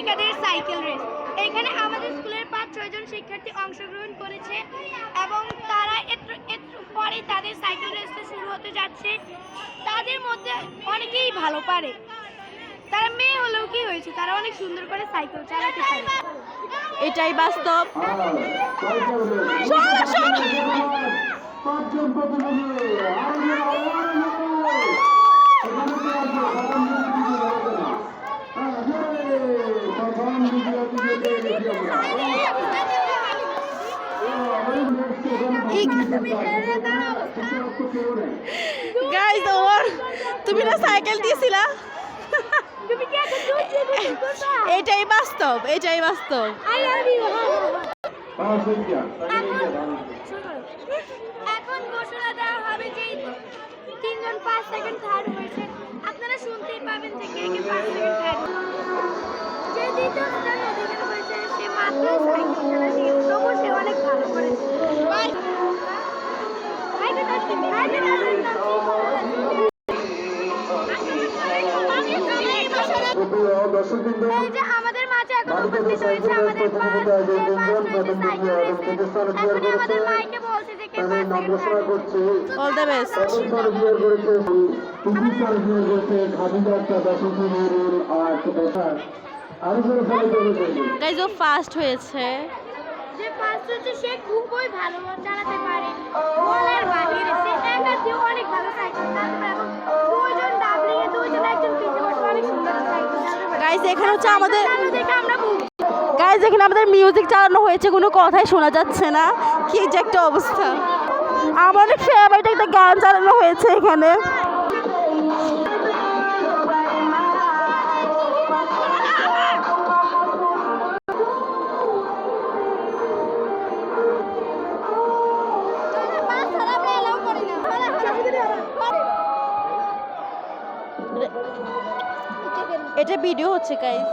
শিক্ষিকাদের cycle race. এখানে আমাদের স্কুলের 5-6 জন শিক্ষার্থী অংশগ্রহণ করেছে এবং তারা একটু পরেই তাদের সাইকেল রেসটা শুরু হতে যাচ্ছে। তাদের মধ্যে অনেকেই ভালো পারে, তারা মেয়ে হলেও কি হয়েছে, তারা অনেক সুন্দর করে সাইকেল চালাতে পারে। এটাই বাস্তব। গাইস, তুমি না সাইকেল দিয়েছিলা? এটাই বাস্তব, এটাই বাস্তব। এখন ঘোষণা দেওয়া হবে যে 3 জন 5 সেকেন্ড থার্ড হয়েছে। আপনারা শুনতেই পাবেন যে কে কে 5 সেকেন্ড থার্ড। যে দ্বিতীয় স্থান অধিকার করেছে সে মাত্র সাইকেল চালাতে শিখেছে, তবুও সে অনেক ভালো করেছে। আমাদের মাঝে এখন উপস্থিত হয়েছে আমাদের আমাদের মাইকে বলছে যে কে অল দ্য বেস্ট। গাইস, ও ফার্স্ট হয়েছে। যে ফার্স্ট হচ্ছে সে খুবই ভালো চালাতে পারে, বলার বাহিরে সে একা দিয়ে অনেক ভালো সাইকেল চালাতে পারে এবং দুইজন ডাবলিংয়ে দুইজন একজন পিছে বসে অনেক সুন্দর সাইকেল চালাতে পারে। গাইস, এখানে হচ্ছে আমাদের দেখে আমরা গাইস এখানে আমাদের মিউজিক চালানো হয়েছে, কোনো কথাই শোনা যাচ্ছে না। কি যে একটা অবস্থা। আমাদের ফেভারিট একটা গান চালানো হয়েছে এখানে। এটা ভিডিও হচ্ছে গাইস।